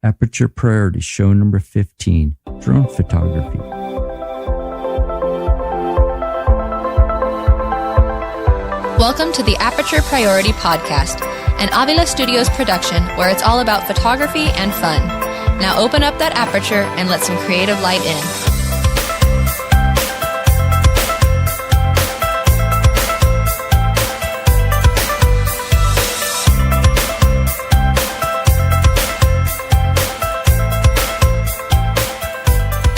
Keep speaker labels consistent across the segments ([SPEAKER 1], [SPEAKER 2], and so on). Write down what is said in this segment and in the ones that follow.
[SPEAKER 1] Aperture Priority, show number 15, drone photography.
[SPEAKER 2] Welcome to the Aperture Priority Podcast, an Avila Studios production where it's all about photography and fun. Now open up that aperture and let some creative light in.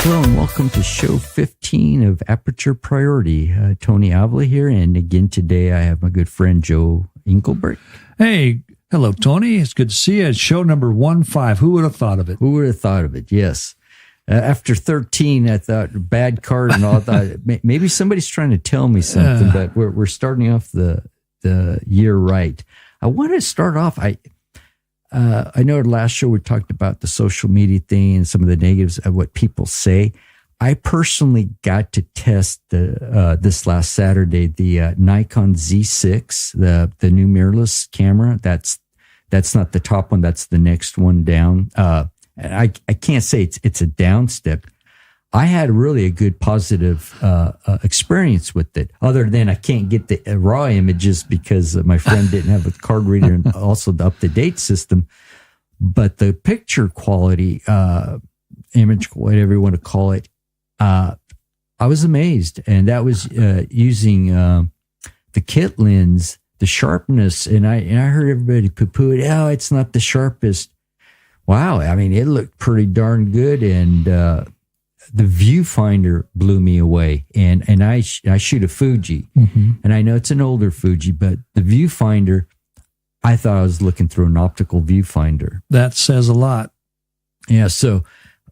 [SPEAKER 1] Hello and welcome to show 15 of Aperture Priority. Tony Avila here, and again today I have my good friend Joe Engelbert.
[SPEAKER 3] Hey, hello Tony. It's good to see you. It's show number 15. Who would have thought of it?
[SPEAKER 1] Who would have thought of it? Yes. After 13, I thought bad card and all. I thought maybe somebody's trying to tell me something, but we're starting off the year right. I want to start off. I know at last show we talked about the social media thing and some of the negatives of what people say. I personally got to test this last Saturday the Nikon Z6, the new mirrorless camera. That's not the top one. That's the next one down. And I can't say it's a down step. I had really a good positive experience with it, other than I can't get the raw images because my friend didn't have a card reader and also the up-to-date system. But the picture quality, image, whatever you want to call it, I was amazed. And that was using the kit lens, the sharpness. And I heard everybody poo-poo it. Oh, it's not the sharpest. Wow. I mean, it looked pretty darn good. And the viewfinder blew me away. And I shoot a Fuji. Mm-hmm. And I know it's an older Fuji, but the viewfinder, I thought I was looking through an optical viewfinder.
[SPEAKER 3] That says a lot.
[SPEAKER 1] Yeah. So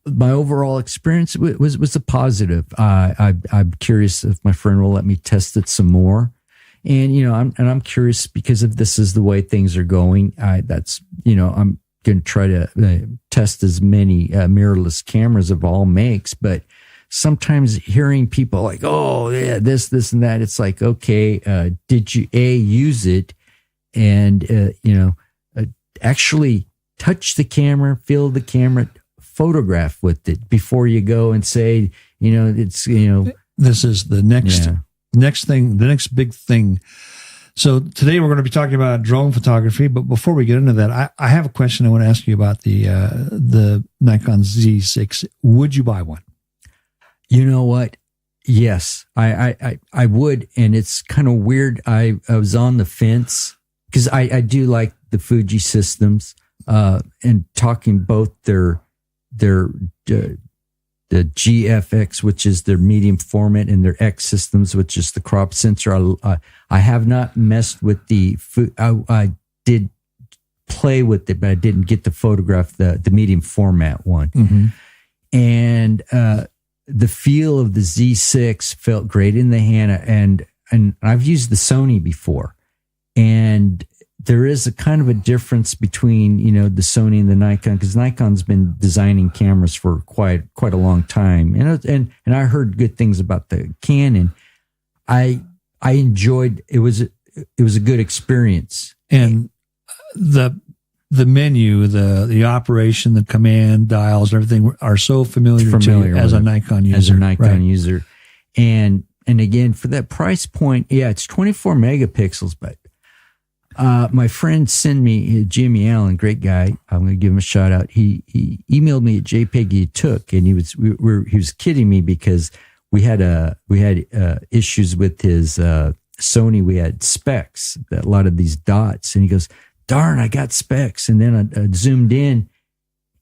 [SPEAKER 1] my overall experience was a positive. I'm curious if my friend will let me test it some more. And, I'm curious because if this is the way things are going, I'm going to try to test as many mirrorless cameras of all makes. But sometimes hearing people like, oh, yeah, this, and that, it's like, okay, did you use it? And, actually touch the camera, feel the camera, photograph with it before you go and say, it's,
[SPEAKER 3] This is the next thing, the next big thing. So today we're going to be talking about drone photography, but before we get into that, I have a question I want to ask you about the Nikon Z6. Would you buy one?
[SPEAKER 1] You know what? Yes, I would. And it's kind of weird. I was on the fence because I do like the Fuji systems, and talking both the GFX, which is their medium format, and their X systems, which is the crop sensor. I have not messed with I did play with it, but I didn't get to photograph the medium format one. Mm-hmm. And the feel of the Z6 felt great in the hand, and I've used the Sony before. And there is a kind of a difference between, the Sony and the Nikon, because Nikon's been designing cameras for quite a long time. And I heard good things about the Canon. I enjoyed it. Was a good experience.
[SPEAKER 3] And the menu, the operation, the command dials, everything are so familiar to you as a Nikon user.
[SPEAKER 1] As a Nikon user. And again, for that price point, yeah, it's 24 megapixels, but my friend sent me, Jimmy Allen, great guy. I'm going to give him a shout out. He emailed me a JPEG he took, and he was kidding me because we had issues with his Sony. We had specks, a lot of these dots, and he goes, "Darn, I got specks." And then I zoomed in,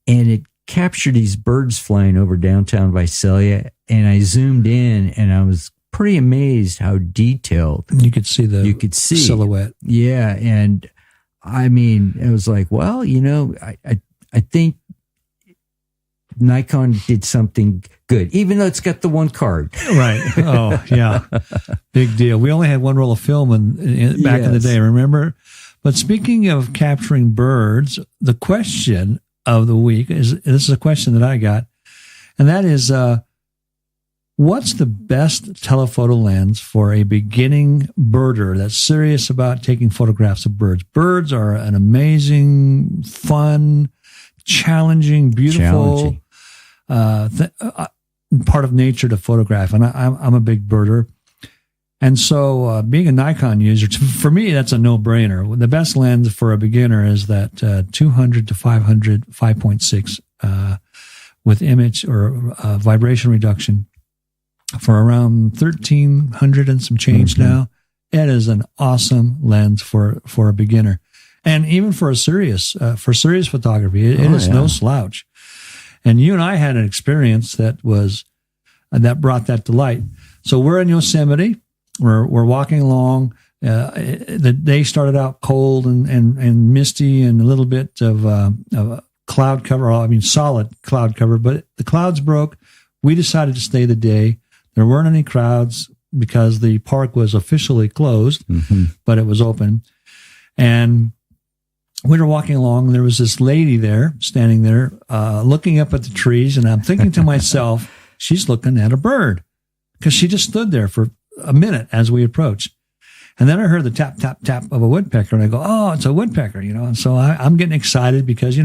[SPEAKER 1] and it captured these birds flying over downtown Visalia, and I zoomed in, and I was pretty amazed how detailed
[SPEAKER 3] you could see silhouette.
[SPEAKER 1] Yeah. And I mean, it was like, well, I think Nikon did something good, even though it's got the one card.
[SPEAKER 3] Right. Oh, yeah. Big deal. We only had one roll of film back in the day, remember? But speaking of capturing birds, the question of the week this is a question that I got, and that is, what's the best telephoto lens for a beginning birder that's serious about taking photographs of birds? Birds are an amazing, fun, challenging, beautiful part of nature to photograph. And I'm a big birder. And so being a Nikon user, for me, that's a no-brainer. The best lens for a beginner is that 200 to 500, 5.6 with image or vibration reduction for around 1,300 and some change now. It is an awesome lens for a beginner. And even for serious photography, it is no slouch. And you and I had an experience that brought that to light. So we're in Yosemite. We're walking along. The day started out cold and misty and a little bit of cloud cover. Solid cloud cover, but the clouds broke. We decided to stay the day. There weren't any crowds because the park was officially closed, but it was open. And we were walking along, and there was this lady there, standing there, looking up at the trees. And I'm thinking to myself, she's looking at a bird, because she just stood there for a minute as we approached. And then I heard the tap, tap, tap of a woodpecker, and I go, oh, it's a woodpecker, And so I'm getting excited because,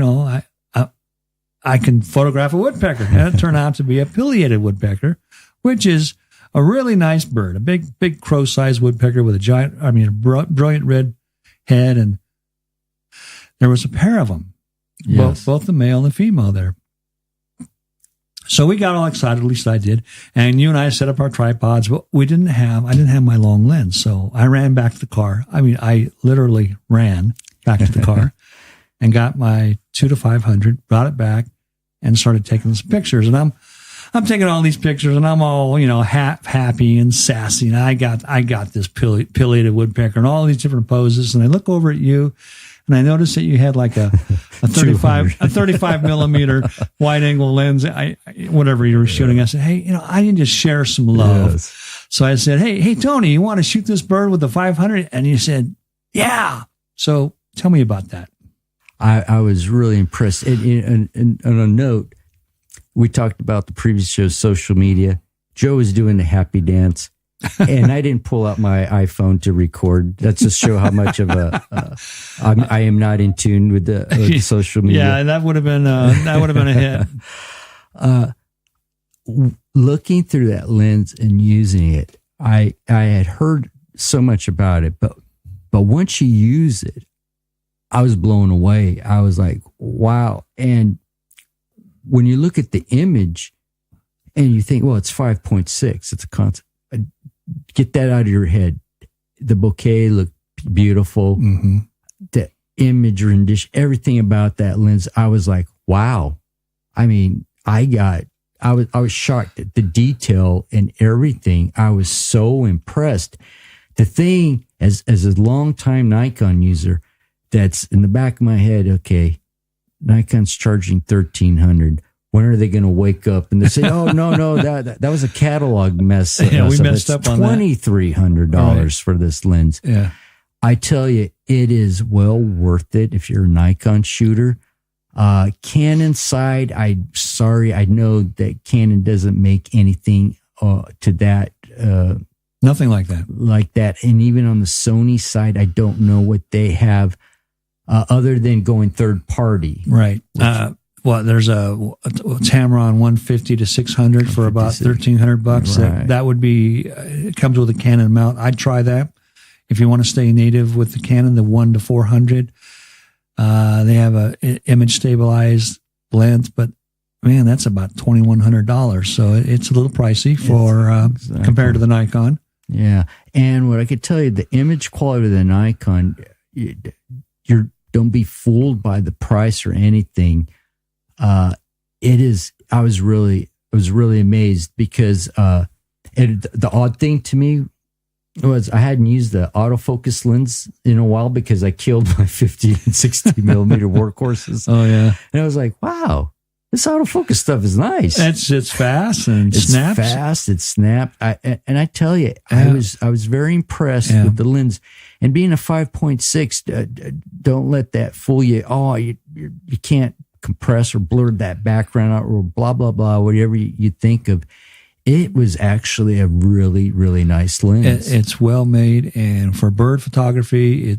[SPEAKER 3] I can photograph a woodpecker. And it turned out to be a pileated woodpecker, which is a really nice bird, a big crow-sized woodpecker with a brilliant red head. And there was a pair of them, both the male and the female there. So we got all excited, at least I did. And you and I set up our tripods, but I didn't have my long lens. So I ran back to the car. I literally ran back to the car and got my 2 to 500, brought it back and started taking some pictures. And I'm taking all these pictures and I'm all, happy and sassy. And I got this pileated woodpecker and all these different poses. And I look over at you, and I noticed that you had like a 35 millimeter wide angle lens, whatever you were shooting. I said, hey, I need to share some love. Yes. So I said, hey, Tony, you want to shoot this bird with the 500? And you said, yeah. So tell me about that.
[SPEAKER 1] I was really impressed. And on a note, we talked about the previous show's social media. Joe was doing the happy dance. And I didn't pull out my iPhone to record. That's to show how much of I am not in tune with the social media.
[SPEAKER 3] Yeah, that would have been a hit.
[SPEAKER 1] Looking through that lens and using it, I had heard so much about it, but once you use it, I was blown away. I was like, wow. And when you look at the image and you think, well, it's 5.6, it's a constant. Get that out of your head. The bouquet looked beautiful. Mm-hmm. The image rendition, everything about that lens, I was like, wow. I was shocked at the detail and everything. I was so impressed. The thing, as a longtime Nikon user, that's in the back of my head, okay, Nikon's charging $1,300. When are they going to wake up? And they say, oh, no, that was a catalog mess.
[SPEAKER 3] Yeah, we messed up on that.
[SPEAKER 1] $2,300 for this lens.
[SPEAKER 3] Yeah.
[SPEAKER 1] I tell you, it is well worth it if you're a Nikon shooter. Canon side, I know that Canon doesn't make anything to that.
[SPEAKER 3] Nothing like that.
[SPEAKER 1] And even on the Sony side, I don't know what they have other than going third party.
[SPEAKER 3] Right. There's a Tamron 150 to 600 for about $1,300.
[SPEAKER 1] Right.
[SPEAKER 3] That would be, it comes with a Canon mount. I'd try that. If you want to stay native with the Canon, the 1 to 400, they have a image stabilized lens, but man, that's about $2,100. So it's a little pricey for, exactly. Compared to the Nikon.
[SPEAKER 1] Yeah. And what I could tell you, the image quality of the Nikon, don't be fooled by the price or anything. It is. I was really amazed because the odd thing to me was I hadn't used the autofocus lens in a while because I killed my 50 and 60 millimeter workhorses.
[SPEAKER 3] Oh yeah,
[SPEAKER 1] and I was like, wow, this autofocus stuff is nice.
[SPEAKER 3] It's fast and snaps.
[SPEAKER 1] It's fast. It snapped. I tell you, I was very impressed with the lens. And being a 5.6, don't let that fool you. Oh, you can't compress or blur that background out or blah, blah, blah, whatever you think of. It was actually a really, really nice lens.
[SPEAKER 3] It's well made, and for bird photography,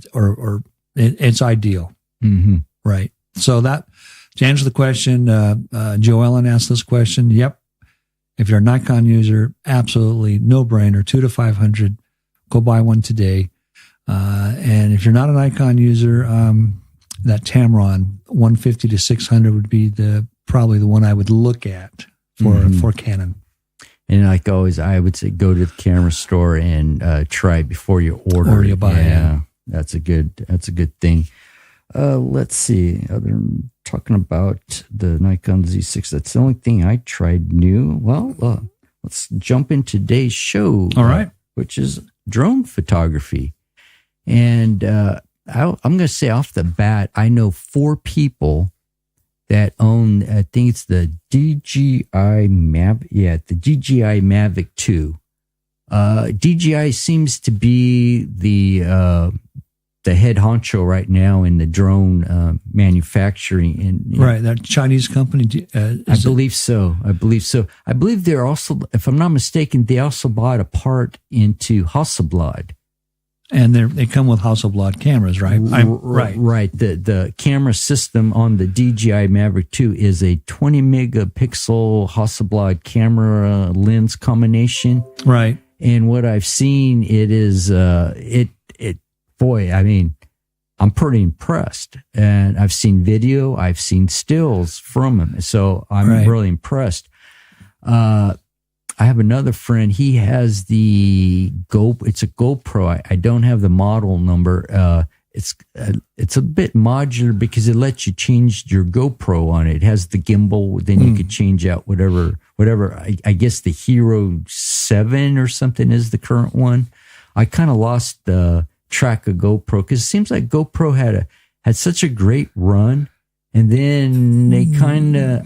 [SPEAKER 3] it's ideal.
[SPEAKER 1] Mm-hmm.
[SPEAKER 3] Right. So to answer the question, Joe Ellen asked this question. Yep. If you're a Nikon user, absolutely no brainer, $200 to $500. Go buy one today. And if you're not a Nikon user, that Tamron $150 to $600 would be probably the one I would look at for Canon.
[SPEAKER 1] And like always, I would say go to the camera store and try it before you order.
[SPEAKER 3] Or you buy it.
[SPEAKER 1] That's a good thing. Let's see. Other than talking about the Nikon Z6, that's the only thing I tried new. Well, let's jump into today's show.
[SPEAKER 3] All right.
[SPEAKER 1] Which is drone photography. And I'm going to say off the bat, I know 4 people that own, I think it's the DJI Mavic. Yeah, the DJI Mavic 2. DJI seems to be the head honcho right now in the drone manufacturing.
[SPEAKER 3] Right, that Chinese company.
[SPEAKER 1] I believe so. I believe they're also, if I'm not mistaken, they also bought a part into Hasselblad.
[SPEAKER 3] And they come with Hasselblad cameras, right?
[SPEAKER 1] Right. Right. The camera system on the DJI Mavic 2 is a 20 megapixel Hasselblad camera lens combination.
[SPEAKER 3] Right.
[SPEAKER 1] And what I've seen, it is, boy, I mean, I'm pretty impressed. And I've seen video, I've seen stills from them. So I'm really impressed. I have another friend. He has it's a GoPro. I don't have the model number. It's a bit modular because it lets you change your GoPro on it. It has the gimbal. Then you could change out whatever. I guess the Hero 7 or something is the current one. I kind of lost the track of GoPro because it seems like GoPro had such a great run. And then they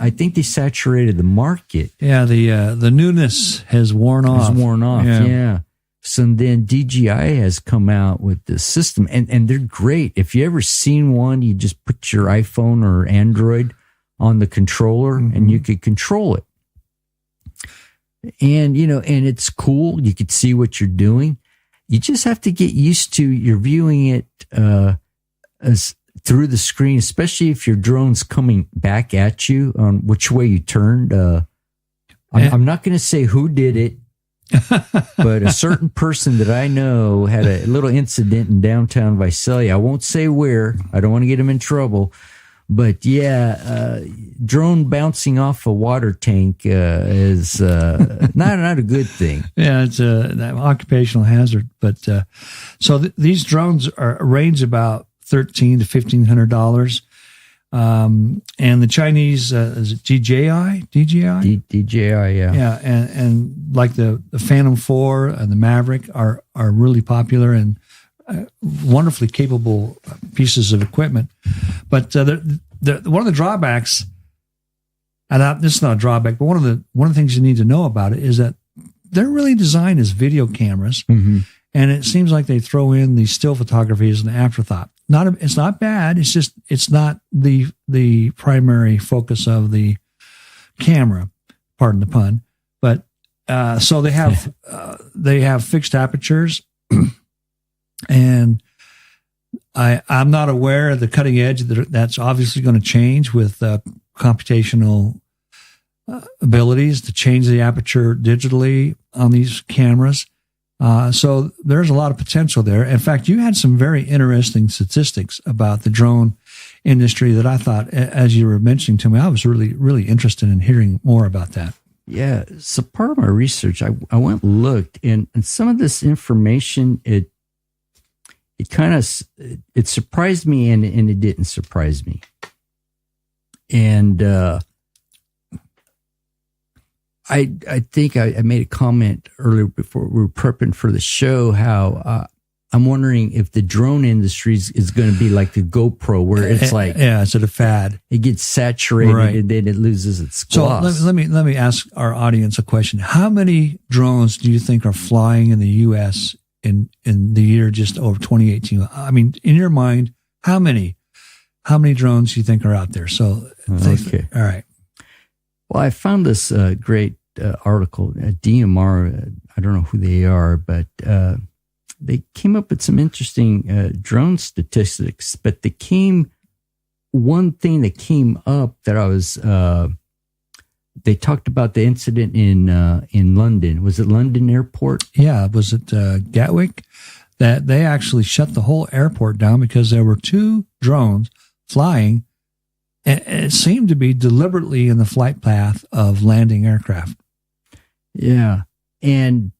[SPEAKER 1] I think they saturated the market.
[SPEAKER 3] Yeah, the newness has worn off.
[SPEAKER 1] Yeah. So then DJI has come out with this system, and they're great. If you ever seen one, you just put your iPhone or Android on the controller, and you could control it. And and it's cool. You could see what you're doing. You just have to get used to you're viewing it as through the screen, especially if your drone's coming back at you on which way you turned. I'm not going to say who did it, but a certain person that I know had a little incident in downtown Visalia. I won't say where. I don't want to get him in trouble. But yeah, drone bouncing off a water tank is not a good thing.
[SPEAKER 3] Yeah, it's an occupational hazard. But so these drones range about $1,300 to $1,500, and the Chinese is it DJI?
[SPEAKER 1] DJI, yeah,
[SPEAKER 3] yeah, and like the Phantom 4 and the Maverick are really popular and wonderfully capable pieces of equipment. But one of the drawbacks, and this is not a drawback, but one of the things you need to know about it is that they're really designed as video cameras, and it seems like they throw in the still photography as an afterthought. It's not bad. It's just it's not the primary focus of the camera. Pardon the pun. But so they have fixed apertures, and I'm not aware of the cutting edge that's obviously going to change with computational abilities to change the aperture digitally on these cameras. So there's a lot of potential there. In fact, you had some very interesting statistics about the drone industry that I thought, as you were mentioning to me, I was really, really interested in hearing more about that.
[SPEAKER 1] Yeah. So part of my research, I went and looked, and some of this information, it kind of, it surprised me and it didn't surprise me. And, I think I made a comment earlier before we were prepping for the show, how I'm wondering if the drone industry is going to be like the GoPro, where it's like,
[SPEAKER 3] it's a fad.
[SPEAKER 1] It gets saturated and then it loses its gloss.
[SPEAKER 3] So let me ask our audience a question. How many drones do you think are flying in the U.S. in the year just over 2018? I mean, in your mind, how many drones do you think are out there? So,
[SPEAKER 1] okay.
[SPEAKER 3] All right.
[SPEAKER 1] Well, I found this great article at DMR. I don't know who they are, but they came up with some interesting drone statistics. But they came one thing that came up that I was, they talked about the incident in London. Was it London Airport?
[SPEAKER 3] Yeah, was it Gatwick? That they actually shut the whole airport down because there were 2 drones flying, and it seemed to be deliberately in the flight path of landing aircraft.
[SPEAKER 1] Yeah, and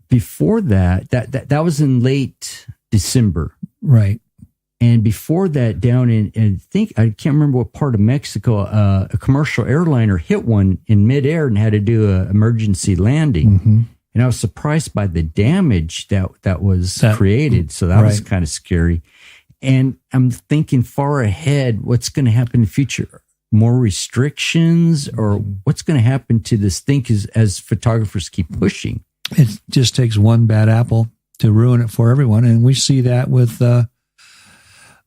[SPEAKER 1] before that was in late December,
[SPEAKER 3] right?
[SPEAKER 1] And before that, down in I can't remember what part of Mexico, a commercial airliner hit one in midair and had to do an emergency landing.
[SPEAKER 3] Mm-hmm.
[SPEAKER 1] And I was surprised by the damage that was created. So that was kind of scary. And I'm thinking far ahead, what's going to happen in the future? More restrictions, or what's going to happen to this thing as photographers keep pushing?
[SPEAKER 3] It just takes one bad apple to ruin it for everyone. And we see that with the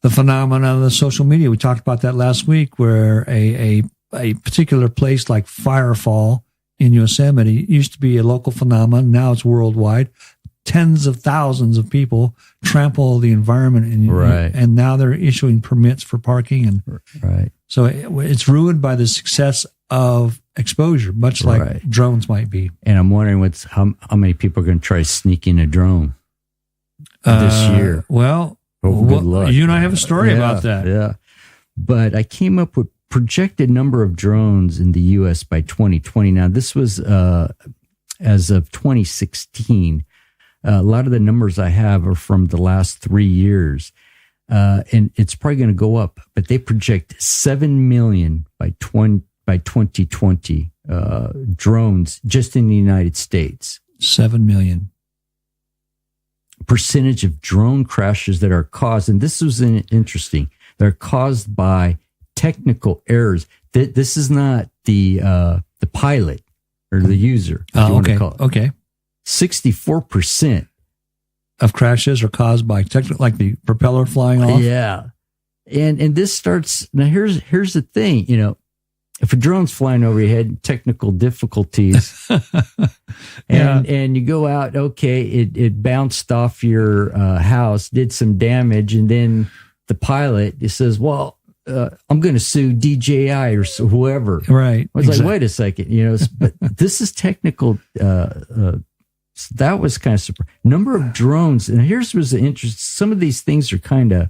[SPEAKER 3] phenomenon of the social media. We talked about that last week, where a particular place like Firefall in Yosemite used to be a local phenomenon. Now it's worldwide. Tens of thousands of people trample the environment, and now they're issuing permits for parking. And so it's ruined by the success of exposure, much like drones might be.
[SPEAKER 1] And I'm wondering how many people are going to try sneaking a drone this year.
[SPEAKER 3] Well,
[SPEAKER 1] good luck.
[SPEAKER 3] You and I have a story about that.
[SPEAKER 1] Yeah. But I came up with projected number of drones in the U.S. by 2020. Now, this was as of 2016. A lot of the numbers I have are from the last 3 years. And it's probably going to go up, but they project 7 million by 2020 drones just in the United States.
[SPEAKER 3] 7 million.
[SPEAKER 1] Percentage of drone crashes that are caused, and this was interesting, they're caused by technical errors. This is not the pilot or the user.
[SPEAKER 3] Okay. Okay.
[SPEAKER 1] 64%
[SPEAKER 3] of crashes are caused by like the propeller flying off.
[SPEAKER 1] Yeah. And this starts, now here's the thing, if a drone's flying over your head, technical difficulties, and you go out, okay, it bounced off your house, did some damage, and then the pilot says, well, I'm going to sue DJI or whoever.
[SPEAKER 3] Right.
[SPEAKER 1] I was like, wait a second, but this is technical. So that was kind of surprising. Number of drones, and here's was the interest. Some of these things are kind of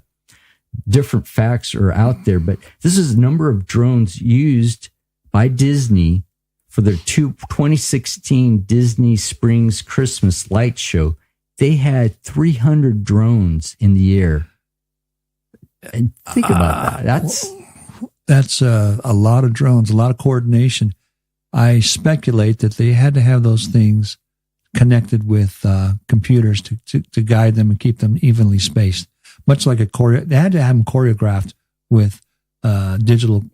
[SPEAKER 1] different facts are out there, but this is the number of drones used by Disney for their 2016 Disney Springs Christmas light show. They had 300 drones in the air. And think about that.
[SPEAKER 3] That's a lot of drones, a lot of coordination. I speculate that they had to have those things connected with computers to guide them and keep them evenly spaced. Much like they had to have them choreographed with digital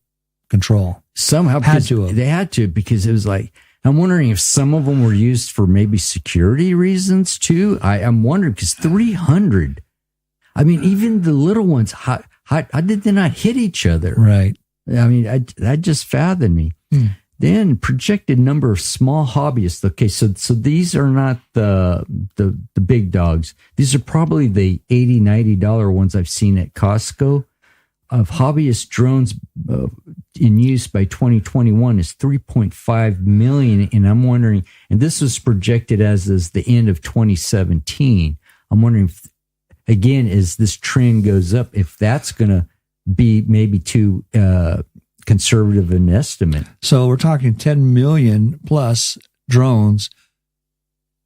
[SPEAKER 3] control.
[SPEAKER 1] Somehow they had to, because it was like, I'm wondering if some of them were used for maybe security reasons too. I'm wondering, because 300, I mean, even the little ones, how did they not hit each other?
[SPEAKER 3] Right.
[SPEAKER 1] I mean, that just fathomed me. Then projected number of small hobbyists. Okay, so these are not the big dogs. These are probably the $80, $90 ones I've seen at Costco. Of hobbyist drones in use by 2021 is 3.5 million. And I'm wondering, and this was projected as the end of 2017. I'm wondering if, again, as this trend goes up, if that's going to be maybe too conservative an estimate.
[SPEAKER 3] So we're talking 10 million plus drones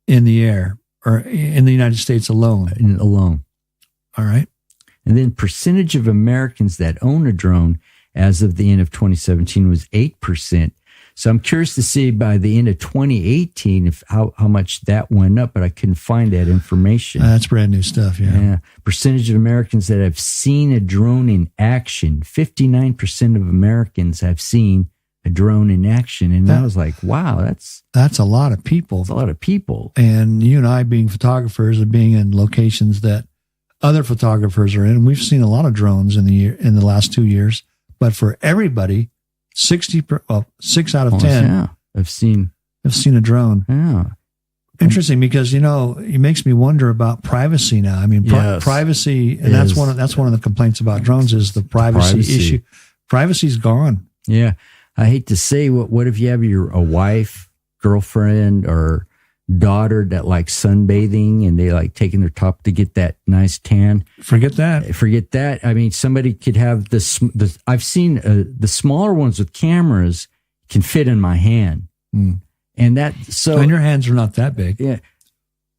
[SPEAKER 3] in the air, or in the United States alone. All right.
[SPEAKER 1] And then percentage of Americans that own a drone as of the end of 2017 was 8%. So I'm curious to see by the end of 2018 how much that went up, but I couldn't find that information.
[SPEAKER 3] That's brand new stuff, yeah.
[SPEAKER 1] Percentage of Americans that have seen a drone in action. 59% of Americans have seen a drone in action. And I was like, wow,
[SPEAKER 3] that's a lot of people.
[SPEAKER 1] That's a lot of people.
[SPEAKER 3] And you and I, being photographers and being in locations that other photographers are in, we've seen a lot of drones in the last 2 years. But for everybody, 6 out of 10
[SPEAKER 1] have seen
[SPEAKER 3] a drone.
[SPEAKER 1] Yeah.
[SPEAKER 3] Interesting, because it makes me wonder about privacy now. I mean,
[SPEAKER 1] Yes.
[SPEAKER 3] privacy, and that's one of the complaints about drones is the privacy issue. Privacy's gone.
[SPEAKER 1] Yeah. I hate to say, what if you have a wife, girlfriend, or daughter that likes sunbathing and they like taking their top to get that nice tan?
[SPEAKER 3] Forget that.
[SPEAKER 1] I mean, somebody could have this. I've seen the smaller ones with cameras can fit in my hand. And
[SPEAKER 3] and your hands are not that big.
[SPEAKER 1] Yeah.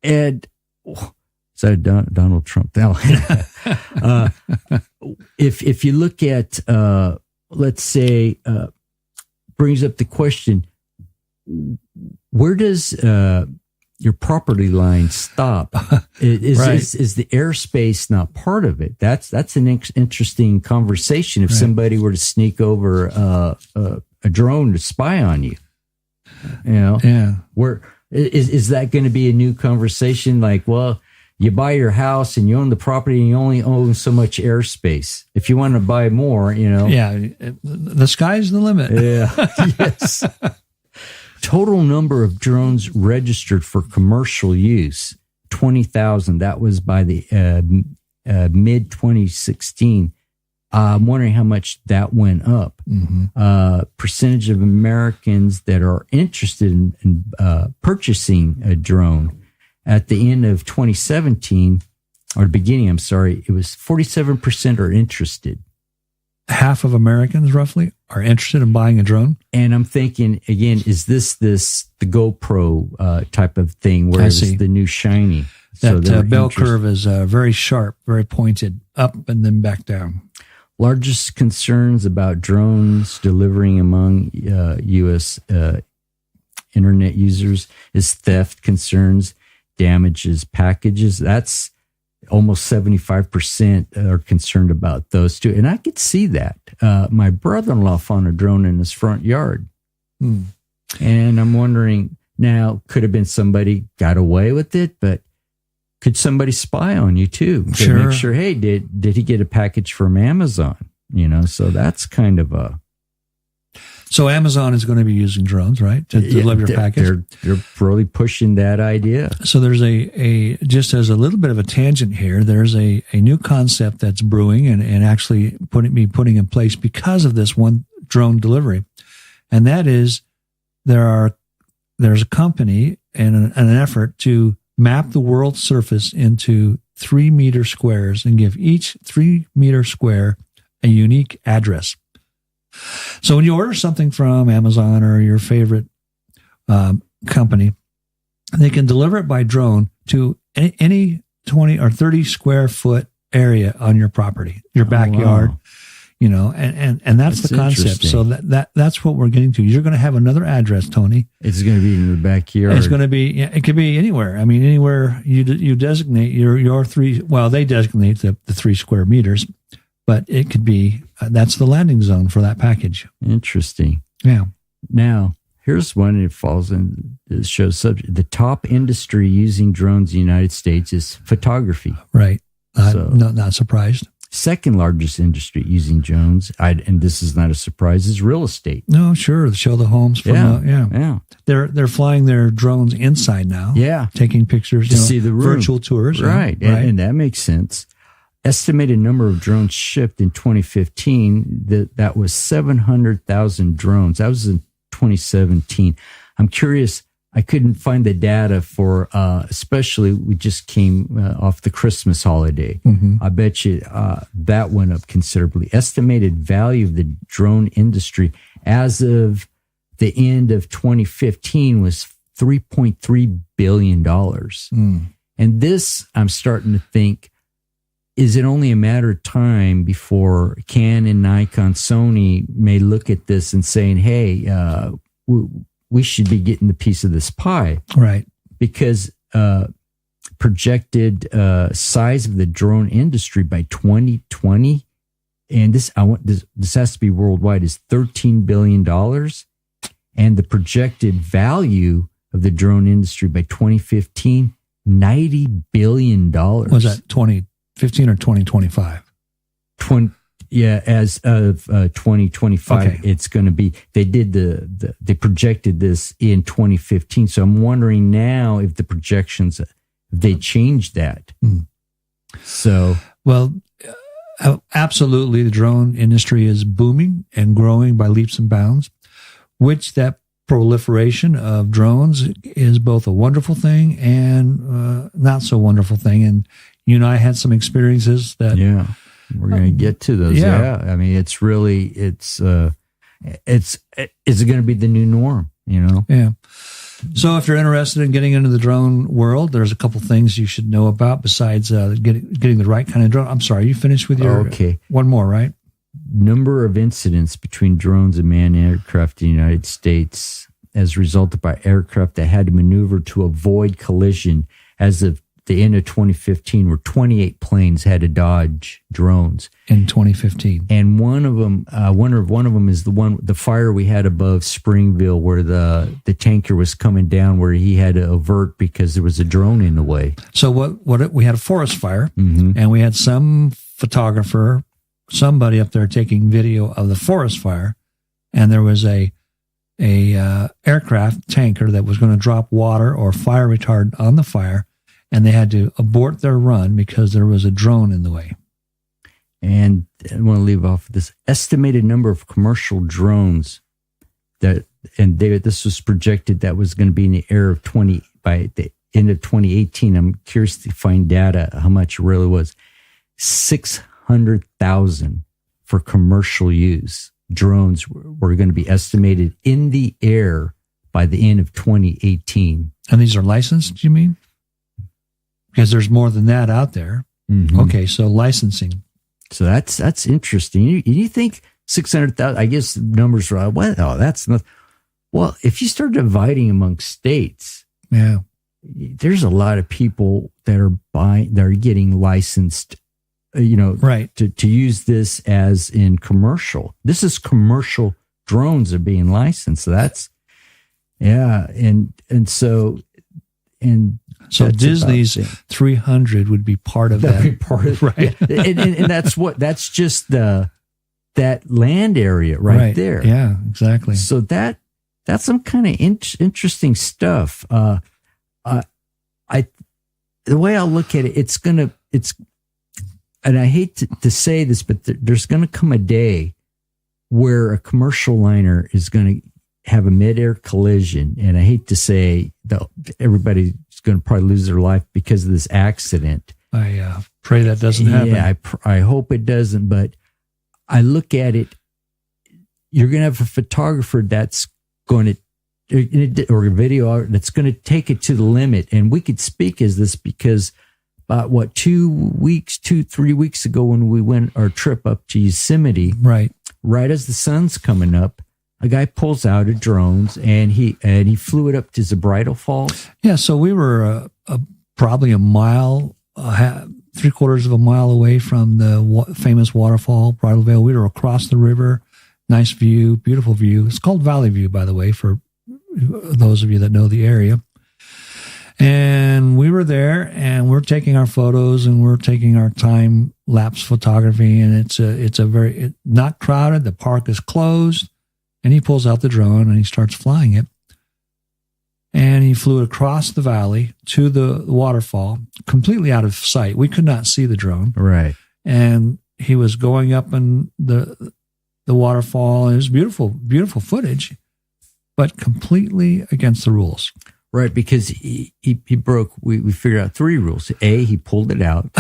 [SPEAKER 1] And is that Donald Trump? If you look at, let's say, brings up the question, where does your property line stop? Is the airspace not part of it? That's an interesting conversation. If somebody were to sneak over a drone to spy on you, where is that going to be a new conversation? Like, well, you buy your house and you own the property and you only own so much airspace. If you want to buy more,
[SPEAKER 3] the sky's the limit.
[SPEAKER 1] Yeah. Yes. Total number of drones registered for commercial use, 20,000. That was by the mid 2016. I'm wondering how much that went up. Percentage of Americans that are interested in purchasing a drone at the end of 2017, or the beginning, it was 47% are interested.
[SPEAKER 3] Half of Americans, roughly, are interested in buying a drone.
[SPEAKER 1] And I'm thinking, again, is this the GoPro type of thing where it's the new shiny?
[SPEAKER 3] That bell curve is very sharp, very pointed, up and then back down.
[SPEAKER 1] Largest concerns about drones delivering among U.S. internet users is theft concerns, damages, packages. That's almost 75% are concerned about those two. And I could see that. My brother-in-law found a drone in his front yard. And I'm wondering, now, could have been somebody got away with it, but could somebody spy on you too? To make sure, hey, did he get a package from Amazon? So that's kind of a...
[SPEAKER 3] So Amazon is going to be using drones, right, to deliver your package?
[SPEAKER 1] They're really pushing that idea.
[SPEAKER 3] So there's a just as a little bit of a tangent here, there's a new concept that's brewing and actually putting in place because of this one drone delivery. And that is there's a company and an effort to map the world's surface into 3-meter squares and give each 3-meter square a unique address. So when you order something from Amazon or your favorite company, they can deliver it by drone to any 20 or 30 square foot area on your property, your backyard, and that's the concept. So that's what we're getting to. You're going to have another address, Tony.
[SPEAKER 1] It's going to be in the backyard.
[SPEAKER 3] It's going to be, it could be anywhere. I mean, anywhere you designate your 3, well, they designate the 3 square meters, but it could be, that's the landing zone for that package.
[SPEAKER 1] Interesting.
[SPEAKER 3] Yeah.
[SPEAKER 1] Now, here's one that falls in, it shows subject. The top industry using drones in the United States is photography.
[SPEAKER 3] Right. Not surprised.
[SPEAKER 1] Second largest industry using drones, and this is not a surprise, is real estate.
[SPEAKER 3] No, sure. Show the homes.
[SPEAKER 1] Yeah.
[SPEAKER 3] They're flying their drones inside now.
[SPEAKER 1] Yeah.
[SPEAKER 3] Taking pictures.
[SPEAKER 1] To see the room.
[SPEAKER 3] Virtual tours.
[SPEAKER 1] Right. And that makes sense. Estimated number of drones shipped in 2015, that was 700,000 drones. That was in 2017. I'm curious, I couldn't find the data for, especially we just came off the Christmas holiday. I bet you that went up considerably. Estimated value of the drone industry as of the end of 2015 was $3.3 billion. And this, I'm starting to think, is it only a matter of time before Canon, Nikon, Sony may look at this and saying, hey, we should be getting the piece of this pie.
[SPEAKER 3] Right.
[SPEAKER 1] Because projected size of the drone industry by 2020, and this has to be worldwide, is $13 billion. And the projected value of the drone industry by 2015, $90 billion.
[SPEAKER 3] Was that 2015 or 2025?
[SPEAKER 1] Yeah, as of 2025,
[SPEAKER 3] Okay.
[SPEAKER 1] it's going to be. They did they projected this in 2015. So I'm wondering now if the projections, if they changed that. So
[SPEAKER 3] Well, absolutely, the drone industry is booming and growing by leaps and bounds, which that proliferation of drones is both a wonderful thing and not so wonderful thing. And you and I had some experiences that
[SPEAKER 1] yeah, we're going to get to those.
[SPEAKER 3] yeah.
[SPEAKER 1] I mean, it's really it's going to be the new norm. You know.
[SPEAKER 3] Yeah. So if you're interested in getting into the drone world, there's a couple things you should know about besides getting the right kind of drone. I'm sorry, you finished with your one more, right?
[SPEAKER 1] Number of incidents between drones and manned aircraft in the United States as resulted by aircraft that had to maneuver to avoid collision as of the end of 2015, where 28 planes had to dodge drones
[SPEAKER 3] in 2015.
[SPEAKER 1] And one of them is the fire we had above Springville, where the tanker was coming down, where he had to avert because there was a drone in the way.
[SPEAKER 3] So we had a forest fire, and we had some photographer, somebody up there taking video of the forest fire, and there was a aircraft tanker that was going to drop water or fire retardant on the fire, and they had to abort their run because there was a drone in the way.
[SPEAKER 1] And I want to leave off this estimated number of commercial drones this was projected that was going to be in the air of by the end of 2018. I'm curious to find data how much it really was. 600,000 for commercial use. Drones were going to be estimated in the air by the end of 2018.
[SPEAKER 3] And these are licensed, you mean? Because there's more than that out there. Okay, so licensing.
[SPEAKER 1] So that's interesting. You think 600,000? I guess the numbers are what? Oh, that's not. Well, if you start dividing among states,
[SPEAKER 3] yeah,
[SPEAKER 1] there's a lot of people that are getting licensed.
[SPEAKER 3] Right.
[SPEAKER 1] To use this as in commercial. This is commercial drones are being licensed. So that's
[SPEAKER 3] So Disney's 300 would be part of that.
[SPEAKER 1] Be part of, right. Yeah. And that's just that land area right there.
[SPEAKER 3] Yeah, exactly.
[SPEAKER 1] So that's some kind of interesting stuff. The way I'll look at it, and I hate to say this, but there's going to come a day where a commercial liner is going to have a midair collision. And I hate to say that everybody's going to probably lose their life because of this accident.
[SPEAKER 3] I pray that doesn't happen.
[SPEAKER 1] Yeah, I hope it doesn't. But I look at it, you're going to have a photographer that's going to, or a video that's going to take it to the limit. And we could speak as this because about 3 weeks ago when we went our trip up to Yosemite, right as the sun's coming up, a guy pulls out a drones and he flew it up to Zabridal Falls.
[SPEAKER 3] Yeah, so we were probably a mile, 3/4 of a mile away from the famous waterfall, Bridal Veil. We were across the river, nice view, beautiful view. It's called Valley View, by the way, for those of you that know the area. And we were there, and we're taking our photos, and we're taking our time lapse photography, and it's not crowded. The park is closed, and he pulls out the drone and he starts flying it, and he flew it across the valley to the waterfall, completely out of sight. We could not see the drone,
[SPEAKER 1] right? And
[SPEAKER 3] he was going up in the waterfall, and it was beautiful, beautiful footage, but completely against the rules.
[SPEAKER 1] Right, because he broke, we figured out 3 rules. A, he pulled it out.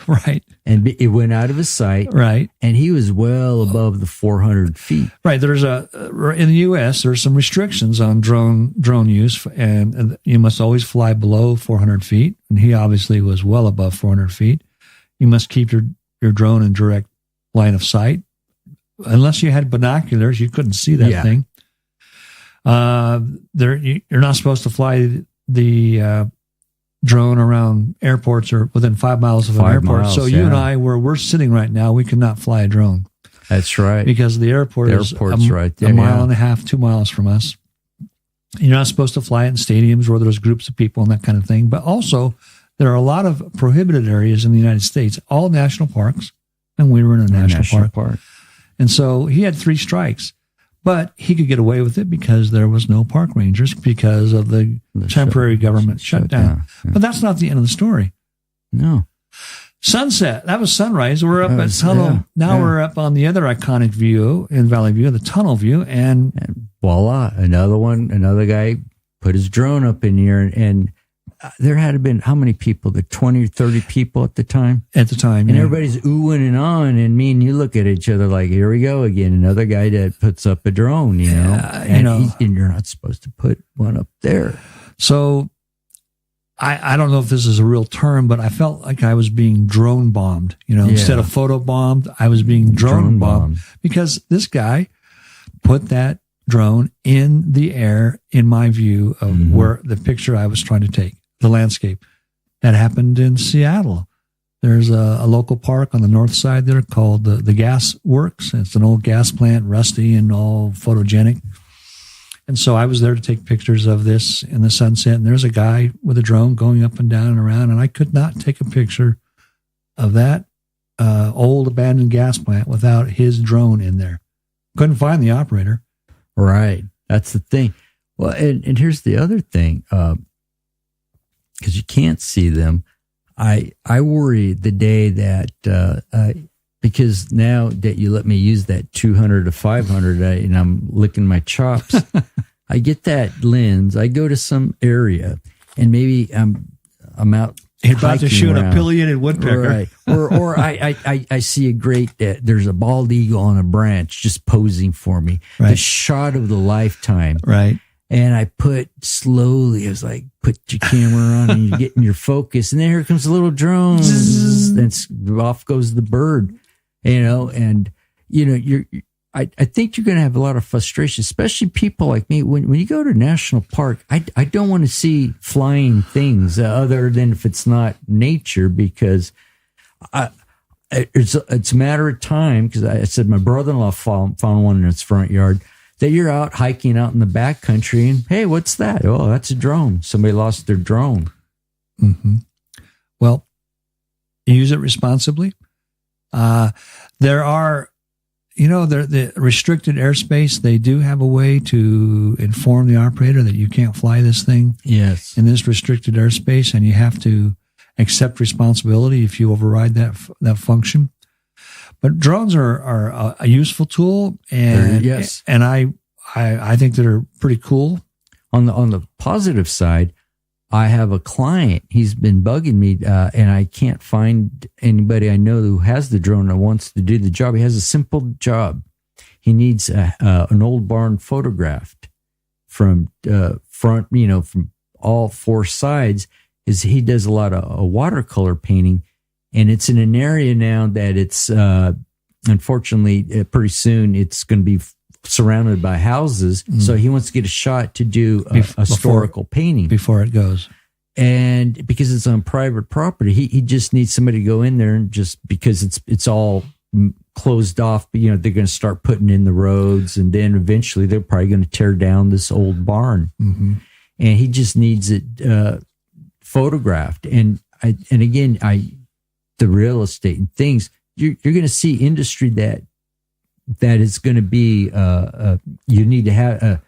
[SPEAKER 3] Right.
[SPEAKER 1] And B, it went out of his sight.
[SPEAKER 3] Right.
[SPEAKER 1] And he was well above the 400 feet.
[SPEAKER 3] Right. In the U.S., there's some restrictions on drone use, and you must always fly below 400 feet. And he obviously was well above 400 feet. You must keep your drone in direct line of sight. Unless you had binoculars, you couldn't see that thing. You're not supposed to fly the drone around airports or within 5 miles of an airport. So you and I, where we're sitting right now, we could not fly a drone.
[SPEAKER 1] That's right.
[SPEAKER 3] Because the airport's
[SPEAKER 1] right there,
[SPEAKER 3] a mile and a half, 2 miles from us. You're not supposed to fly it in stadiums where there's groups of people and that kind of thing. But also, there are a lot of prohibited areas in the United States. All national parks and we were in a national park. And so he had 3 strikes, but he could get away with it because there was no park rangers because of the temporary government shutdown. Yeah. But that's not the end of the story.
[SPEAKER 1] No.
[SPEAKER 3] Sunset. That was sunrise. We're up at Tunnel. Yeah, now we're up on the other iconic view in Valley View, the Tunnel View. And
[SPEAKER 1] voila, another guy put his drone up in the air. And there had been how many people? 20 or 30 people at the time?
[SPEAKER 3] At the time,
[SPEAKER 1] and everybody's oohing and on. And me and you look at each other like, here we go again. Another guy that puts up a drone, you know. And you're not supposed to put one up there.
[SPEAKER 3] So I don't know if this is a real term, but I felt like I was being drone bombed. Instead of photo bombed, I was being drone bombed because this guy put that drone in the air in my view of where the picture I was trying to take, the landscape. That happened in Seattle. There's a local park on the north side there called the Gas Works. It's an old gas plant, rusty and all photogenic. And so I was there to take pictures of this in the sunset. And there's a guy with a drone going up and down and around. And I could not take a picture of that old abandoned gas plant without his drone in there. Couldn't find the operator.
[SPEAKER 1] Right. That's the thing. Well, and here's the other thing. Because you can't see them. I worry the day that because now that you let me use that 200 to 500 and I'm licking my chops, I get that lens. I go to some area and maybe I'm out.
[SPEAKER 3] You're about to shoot a pileated woodpecker.
[SPEAKER 1] Right. Or I see a great, there's a bald eagle on a branch just posing for me. Right. The shot of the lifetime.
[SPEAKER 3] Right.
[SPEAKER 1] And I put slowly, I was like, put your camera on and you're getting your focus. And then here comes a little drone. Then off goes the bird. And I think you're going to have a lot of frustration, especially people like me. When you go to national park, I don't want to see flying things other than if it's not nature, because it's a matter of time. Because I said my brother-in-law found one in his front yard. That you're out hiking out in the backcountry and hey, what's that? Oh, that's a drone. Somebody lost their drone.
[SPEAKER 3] Mm-hmm. Well, use it responsibly. There are, the restricted airspace. They do have a way to inform the operator that you can't fly this thing.
[SPEAKER 1] Yes.
[SPEAKER 3] In this restricted airspace, and you have to accept responsibility if you override that function. But drones are a useful tool, and
[SPEAKER 1] yes,
[SPEAKER 3] and I think they're pretty cool.
[SPEAKER 1] On the positive side, I have a client. He's been bugging me, and I can't find anybody I know who has the drone and wants to do the job. He has a simple job. He needs an old barn photographed from front, from all 4 sides. He does a lot of watercolor painting. And it's in an area now that it's, unfortunately, pretty soon it's going to be surrounded by houses. Mm. So he wants to get a shot to do a historical painting.
[SPEAKER 3] Before it goes.
[SPEAKER 1] And because it's on private property, he just needs somebody to go in there and just because it's all closed off, but, they're going to start putting in the roads. And then eventually they're probably going to tear down this old barn. Mm-hmm. And he just needs it photographed. And again, the real estate and things, you're going to see industry that is going to be, you need to have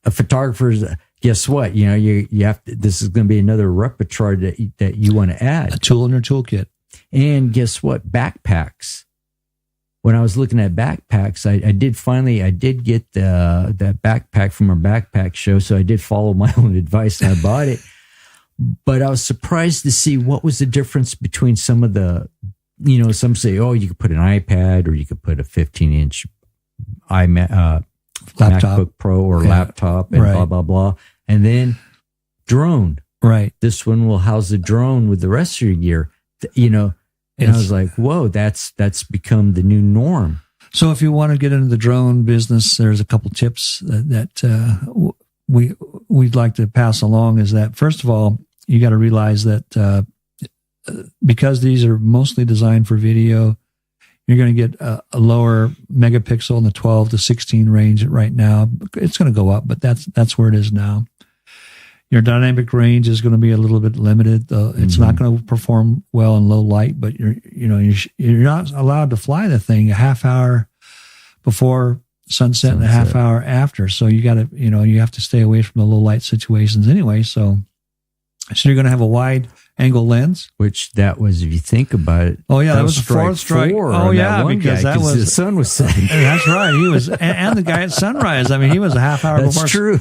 [SPEAKER 1] a photographer's, guess what? You have to, this is going to be another repertoire that you want to add.
[SPEAKER 3] A tool in your toolkit.
[SPEAKER 1] And guess what? Backpacks. When I was looking at backpacks, I did get that backpack from our backpack show. So I did follow my own advice and I bought it. But I was surprised to see what was the difference between some of the, some say, oh, you could put an iPad or you could put a 15-inch MacBook Pro or laptop and blah, blah, blah. And then drone.
[SPEAKER 3] Right.
[SPEAKER 1] This one will house a drone with the rest of your gear, And I was like, whoa, that's become the new norm.
[SPEAKER 3] So if you want to get into the drone business, there's a couple tips that we'd like to pass along is that, first of all, you got to realize that because these are mostly designed for video, you're going to get a lower megapixel in the 12 to 16 range right now. It's going to go up, but that's where it is now. Your dynamic range is going to be a little bit limited. It's not going to perform well in low light, but you're not allowed to fly the thing a half hour before sunset and a half hour after. So you got to, you have to stay away from the low light situations anyway. So you're going to have a wide angle lens,
[SPEAKER 1] which that was, if you think about it.
[SPEAKER 3] Oh yeah, that was the fourth strike. Oh yeah, because that was
[SPEAKER 1] the sun was setting.
[SPEAKER 3] That's right. He was, and the guy at sunrise. I mean, he was a half hour before.
[SPEAKER 1] That's true.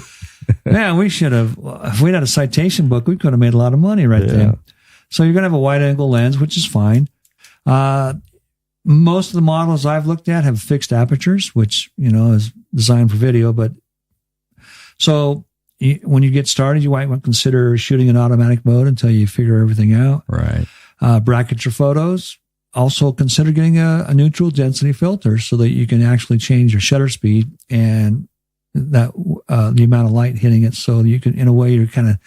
[SPEAKER 3] Man, we should have. If we'd had a citation book, we could have made a lot of money right there. So you're going to have a wide angle lens, which is fine. Most of the models I've looked at have fixed apertures, which, is designed for video. But so when you get started, you might want to consider shooting in automatic mode until you figure everything out.
[SPEAKER 1] Right.
[SPEAKER 3] Bracket your photos. Also consider getting a neutral density filter so that you can actually change your shutter speed and that the amount of light hitting it. So you can, in a way, you're kind of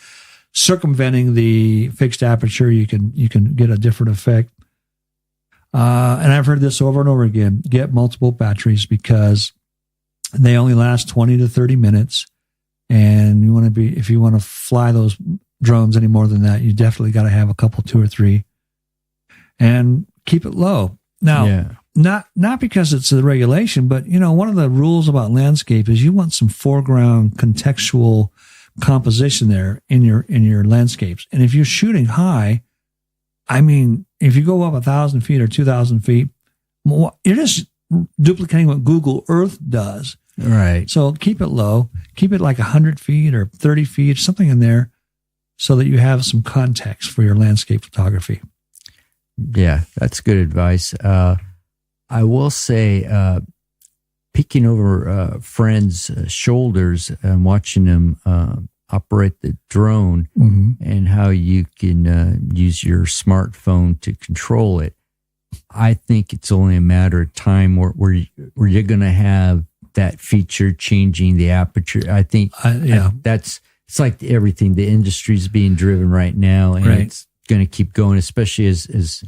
[SPEAKER 3] circumventing the fixed aperture. You can get a different effect. And I've heard this over and over again, get multiple batteries because they only last 20 to 30 minutes. And if you want to fly those drones any more than that, you definitely got to have a couple, 2 or 3, and keep it low. Now, not because it's a regulation, but one of the rules about landscape is you want some foreground contextual composition there in your landscapes. And if you're shooting high, I mean, if you go up 1,000 feet or 2,000 feet, you're just duplicating what Google Earth does.
[SPEAKER 1] Right.
[SPEAKER 3] So keep it low, keep it like 100 feet or 30 feet, something in there so that you have some context for your landscape photography.
[SPEAKER 1] Yeah, that's good advice. I will say, peeking over friends' shoulders and watching them operate the drone and how you can use your smartphone to control it. I think it's only a matter of time where you're going to have that feature changing the aperture. I think it's like everything. The industry's being driven right now, and it's going to keep going, especially as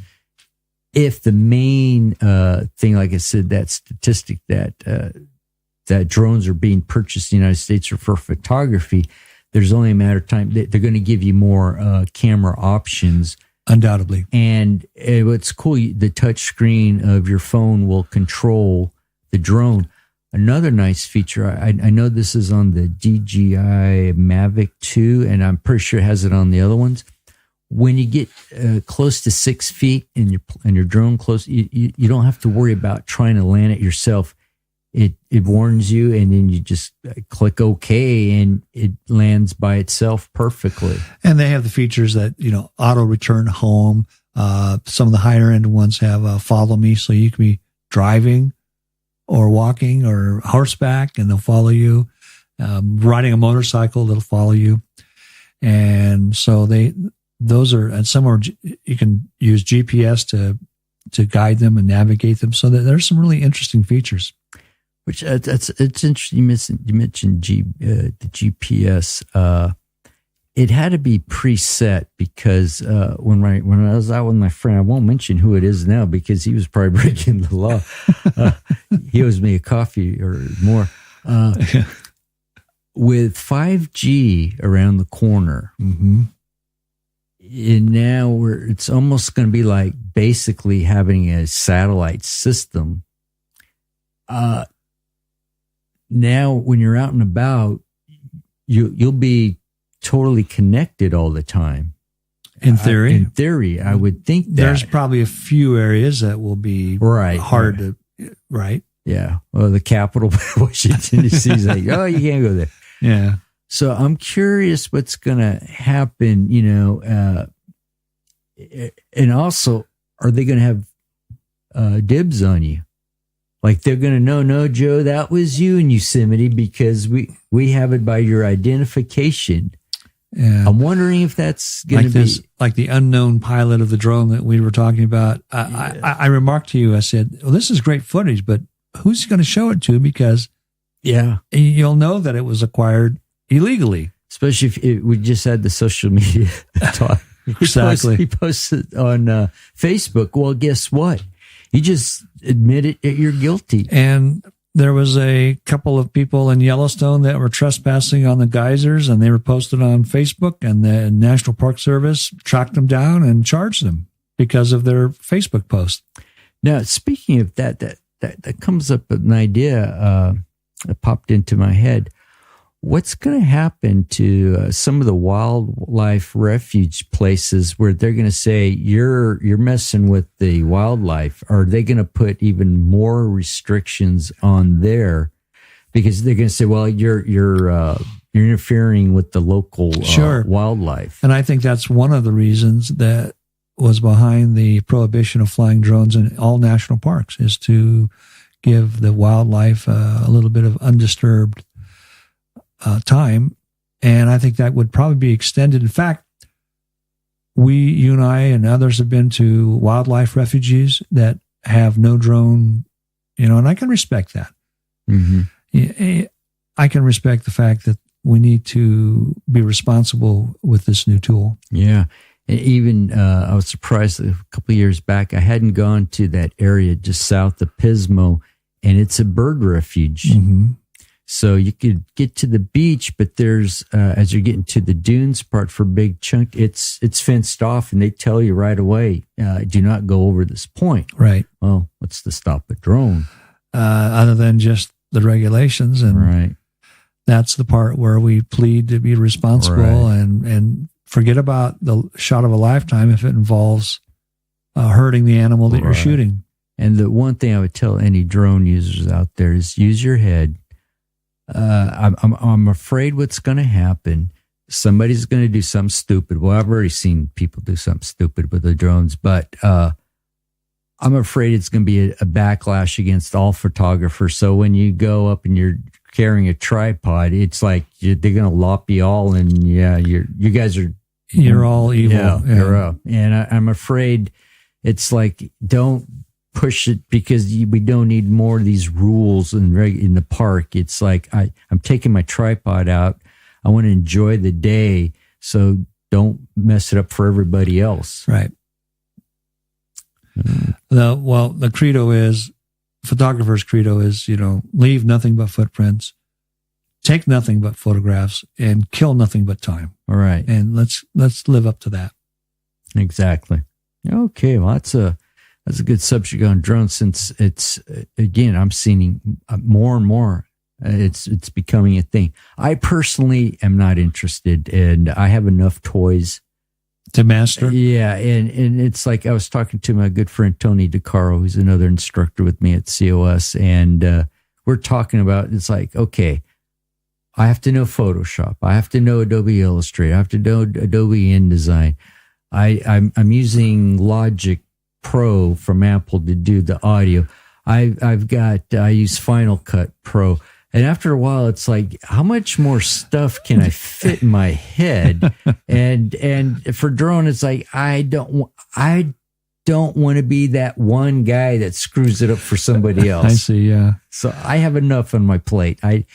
[SPEAKER 1] if the main thing, like I said, that statistic that drones are being purchased in the United States are for photography. There's only a matter of time. They're going to give you more camera options.
[SPEAKER 3] Undoubtedly. And
[SPEAKER 1] what's cool, the touch screen of your phone will control the drone. Another nice feature, I know this is on the DJI Mavic 2, and I'm pretty sure it has it on the other ones. When you get close to 6 feet and your drone close, you don't have to worry about trying to land it yourself. It warns you, and then you just click OK, and it lands by itself perfectly.
[SPEAKER 3] And they have the features that, auto return home. Some of the higher end ones have follow me, so you can be driving or walking or horseback, and they'll follow you. Riding a motorcycle, they'll follow you. And so those are, and some are, you can use GPS to guide them and navigate them. So there's some really interesting features.
[SPEAKER 1] Which it's interesting. You mentioned the GPS. It had to be preset because when I was out with my friend, I won't mention who it is now because he was probably breaking the law. He owes me a coffee or more. With 5G around the corner, and now it's almost going to be like basically having a satellite system. Now, when you're out and about, you'll be totally connected all the time.
[SPEAKER 3] In theory,
[SPEAKER 1] I would think that
[SPEAKER 3] there's probably a few areas that will be hard to. Right.
[SPEAKER 1] Yeah. Well, the capital, Washington D.C. is like, oh, you can't go there.
[SPEAKER 3] Yeah.
[SPEAKER 1] So I'm curious what's going to happen. And also, are they going to have dibs on you? Like they're going to know, no, Joe, that was you in Yosemite because we have it by your identification. Yeah. I'm wondering if that's going to be
[SPEAKER 3] like the unknown pilot of the drone that we were talking about. I remarked to you, I said, well, this is great footage, but who's going to show it to? Because you'll know that it was acquired illegally.
[SPEAKER 1] Especially if we just had the social media talk.
[SPEAKER 3] Exactly.
[SPEAKER 1] He posted on Facebook. Well, guess what? You just admit it, you're guilty.
[SPEAKER 3] And there was a couple of people in Yellowstone that were trespassing on the geysers, and they were posted on Facebook, and the National Park Service tracked them down and charged them because of their Facebook post.
[SPEAKER 1] Now, speaking of that comes up with an idea that popped into my head. What's going to happen to some of the wildlife refuge places where they're going to say you're messing with the wildlife? Are they going to put even more restrictions on there because they're going to say, well, you're interfering with the local wildlife?
[SPEAKER 3] And I think that's one of the reasons that was behind the prohibition of flying drones in all national parks, is to give the wildlife a little bit of undisturbed time. And I think that would probably be extended. In fact, you and I and others have been to wildlife refuges that have no drone, and I can respect that. Mm-hmm. I can respect the fact that we need to be responsible with this new tool.
[SPEAKER 1] Yeah. And even I was surprised that a couple of years back, I hadn't gone to that area just south of Pismo, and it's a bird refuge. Mm-hmm. So you could get to the beach, but there's, as you're getting to the dunes part for Big Chunk, it's fenced off, and they tell you right away, do not go over this point.
[SPEAKER 3] Right.
[SPEAKER 1] Well, what's to stop a drone?
[SPEAKER 3] Other than just the regulations. And
[SPEAKER 1] right.
[SPEAKER 3] That's the part where we plead to be responsible and forget about the shot of a lifetime if it involves hurting the animal that you're shooting.
[SPEAKER 1] And the one thing I would tell any drone users out there is use your head. I'm afraid what's going to happen. Somebody's going to do something stupid. Well, I've already seen people do something stupid with the drones, but I'm afraid it's going to be a backlash against all photographers. So when you go up and you're carrying a tripod, it's like they're going to lop you all, and you guys are
[SPEAKER 3] all evil.
[SPEAKER 1] Yeah. You're up. And I'm afraid it's like, don't push it, because we don't need more of these rules in the park. It's like I'm taking my tripod out. I want to enjoy the day, so don't mess it up for everybody else.
[SPEAKER 3] Right. The credo is, photographer's credo is, leave nothing but footprints, take nothing but photographs, and kill nothing but time.
[SPEAKER 1] All right.
[SPEAKER 3] And let's live up to that.
[SPEAKER 1] Exactly. Okay. Well, that's a good subject on drones, since it's, again, I'm seeing more and more. It's becoming a thing. I personally am not interested, and I have enough toys
[SPEAKER 3] to master.
[SPEAKER 1] Yeah. And it's like, I was talking to my good friend, Tony DeCaro, who's another instructor with me at COS. And we're talking about, it's like, okay, I have to know Photoshop. I have to know Adobe Illustrator. I have to know Adobe InDesign. I'm using Logic Pro from Apple to do the audio. I use Final Cut Pro. And after a while, it's like, how much more stuff can I fit in my head? And for drone, it's like, I don't want to be that one guy that screws it up for somebody else.
[SPEAKER 3] I see. Yeah.
[SPEAKER 1] So I have enough on my plate. I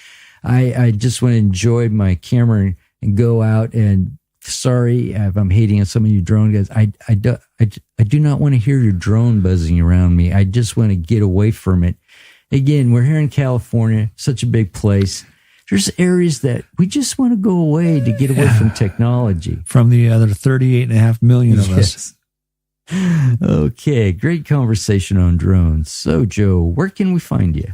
[SPEAKER 1] just want to enjoy my camera and go out. And sorry if I'm hating on some of you drone guys. I do not want to hear your drone buzzing around me. I just want to get away from it. Again, we're here in California, such a big place. There's areas that we just want to go away to get away from technology.
[SPEAKER 3] From the other 38.5 million of us.
[SPEAKER 1] Okay, great conversation on drones. So, Joe, where can we find you?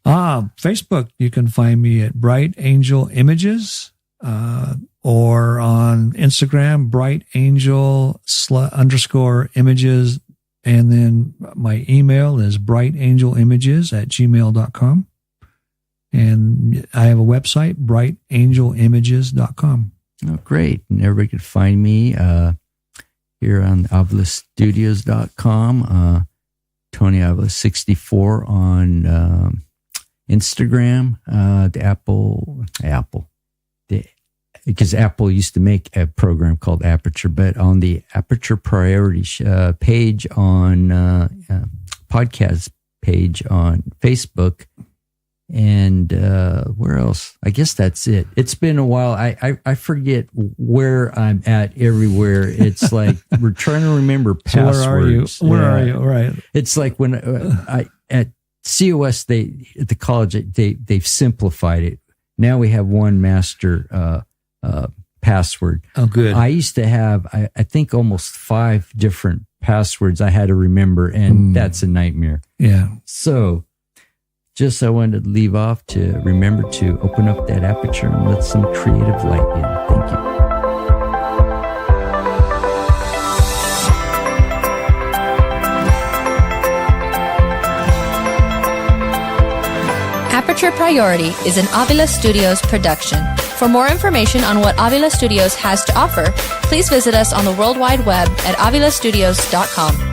[SPEAKER 3] Facebook, you can find me at Bright Angel Images, or on Instagram, Bright Angel _images. And then my email is brightangelimages@gmail.com. And I have a website, brightangelimages.com.
[SPEAKER 1] Oh, great. And everybody can find me here on avalastudios.com. Tony Avila 64 on Instagram. Because Apple used to make a program called Aperture, but on the Aperture Priority page on podcast page on Facebook, and where else? I guess that's it. It's been a while. I forget where I'm at everywhere. It's like we're trying to remember passwords.
[SPEAKER 3] So where are you? Where are you? Right.
[SPEAKER 1] It's like when at COS, at the college, they've simplified it. Now we have one master password.
[SPEAKER 3] Oh, good.
[SPEAKER 1] I used to have, I think, almost 5 different passwords I had to remember, and that's a nightmare.
[SPEAKER 3] Yeah.
[SPEAKER 1] So just I wanted to leave off to remember to open up that aperture and let some creative light in. Thank you.
[SPEAKER 2] Aperture Priority is an Avila Studios production. For more information on what Avila Studios has to offer, please visit us on the World Wide Web at avilastudios.com.